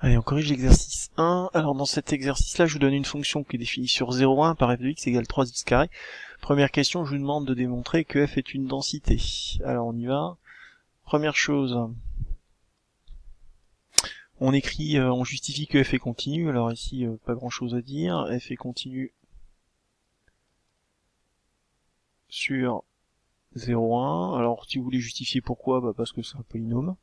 Allez, on corrige l'exercice 1. Alors dans cet exercice-là, je vous donne une fonction qui est définie sur 0,1 par f de x égale 3x carré. Première question, je vous demande de démontrer que f est une densité. Alors on y va. Première chose, on écrit, on justifie que f est continu. Alors ici, pas grand-chose à dire. F est continu sur 0,1. Alors si vous voulez justifier pourquoi, bah parce que c'est un polynôme.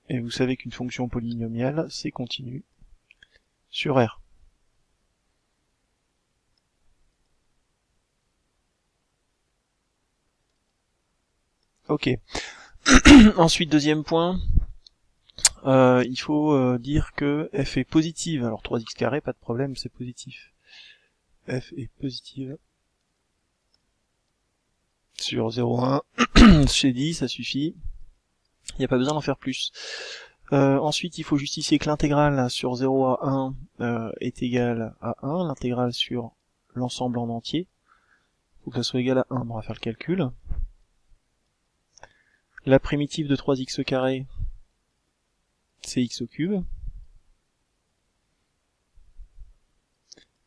Et vous savez qu'une fonction polynomiale, c'est continu sur R. Ok. Ensuite, deuxième point, il faut dire que f est positive. Alors 3x carré, pas de problème, c'est positif. F est positive sur 0,1. J'ai dit, ça suffit. Il n'y a pas besoin d'en faire plus. Ensuite, il faut justifier que l'intégrale sur 0 à 1 est égale à 1. L'intégrale sur l'ensemble en entier. Il faut que ça soit égal à 1. On va faire le calcul. La primitive de 3x carré, c'est x au cube.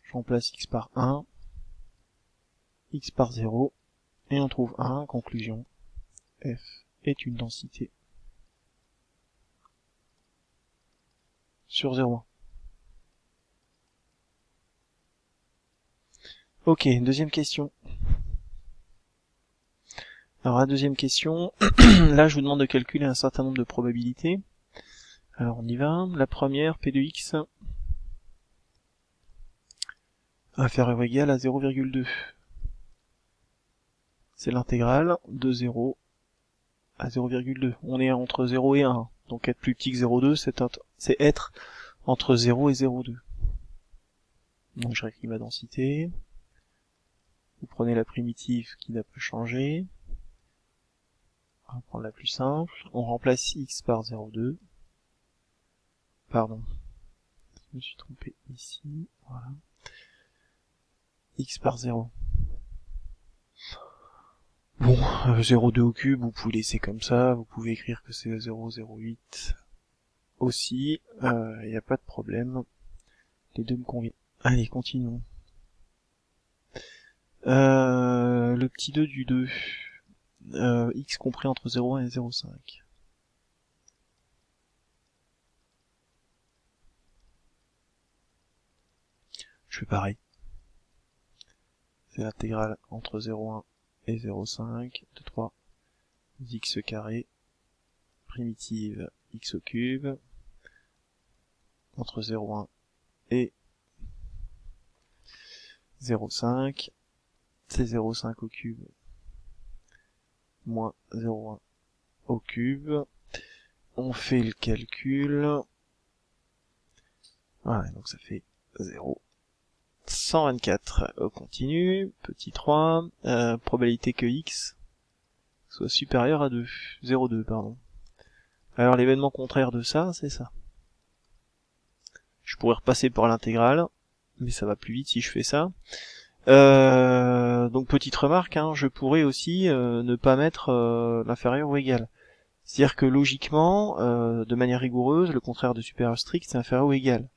Je remplace x par 1, x par 0, et on trouve 1. Conclusion, f est une densité sur 0,1. Ok, deuxième question. Alors la deuxième question, là je vous demande de calculer un certain nombre de probabilités. Alors on y va. La première, p de x inférieur ou égal à 0,2. C'est l'intégrale de 0 à 0,2. On est entre 0 et 1. Donc être plus petit que 0,2, c'est être entre 0 et 0,2. Donc je réécris ma densité. Vous prenez la primitive qui n'a pas changé. On va prendre la plus simple. On remplace x par 0,2. Pardon. Je me suis trompé ici. Voilà. X par 0. Bon, 0,2 au cube, vous pouvez laisser comme ça. Vous pouvez écrire que c'est 0,08 aussi. Il n'y a pas de problème. Les deux me conviennent. Allez, continuons. Le petit 2 du 2. X compris entre 0,1 et 0,5. Je fais pareil. C'est l'intégrale entre 0,1 et 0,5 de 3 x carré primitive x au cube entre 0,1 et 0,5, c'est 0,5 au cube moins 0,1 au cube. On fait le calcul. Voilà, donc ça fait 0. 124 au continu, petit 3, probabilité que x soit supérieur à 2, 0,2 pardon. Alors l'événement contraire de ça, c'est ça. Je pourrais repasser par l'intégrale, mais ça va plus vite si je fais ça. Donc petite remarque, hein, je pourrais aussi ne pas mettre l'inférieur ou égal. C'est-à-dire que logiquement, de manière rigoureuse, le contraire de supérieur strict, c'est inférieur ou égal.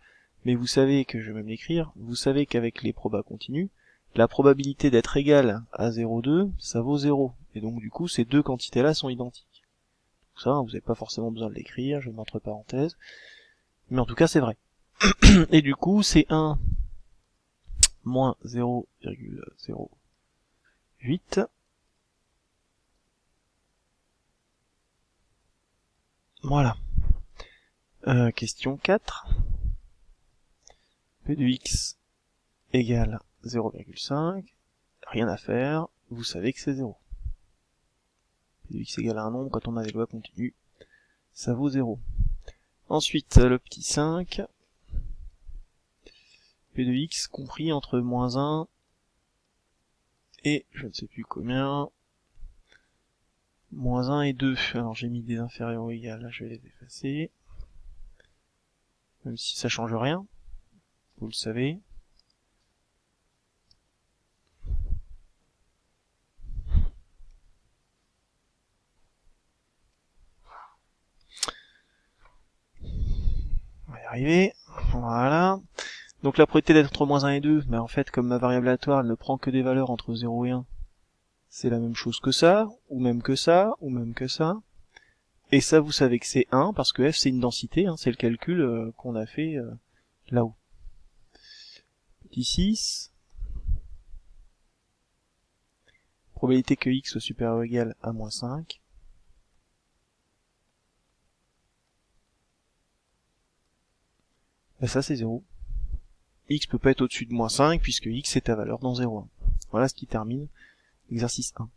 Mais vous savez que, je vais même l'écrire, vous savez qu'avec les probas continus, la probabilité d'être égal à 0,2, ça vaut 0. Et donc du coup, ces deux quantités-là sont identiques. Donc ça, vous n'avez pas forcément besoin de l'écrire, je mets entre parenthèses. Mais en tout cas, c'est vrai. Et du coup, c'est 1 moins 0,08. Voilà. Question 4. P de x égale 0,5. Rien à faire, vous savez que c'est 0. P de x égale à un nombre, quand on a des lois continues, ça vaut 0. Ensuite, le petit 5. P de x compris entre moins 1 et je ne sais plus combien. Moins 1 et 2. Alors j'ai mis des inférieurs ou égales, là je vais les effacer. Même si ça change rien, vous le savez. arriver. Voilà. Donc la probabilité d'être entre moins 1 et 2, mais en fait, comme ma variable aléatoire, elle ne prend que des valeurs entre 0 et 1, c'est la même chose que ça, ou même que ça, ou même que ça. Et ça, vous savez que c'est 1, parce que f, c'est une densité, hein, c'est le calcul qu'on a fait là-haut. Petit 6. Probabilité que x soit supérieur ou égal à moins 5. Ben ça, c'est 0. X peut pas être au-dessus de moins 5, puisque x est ta valeur dans 0,1. Voilà ce qui termine l'exercice 1.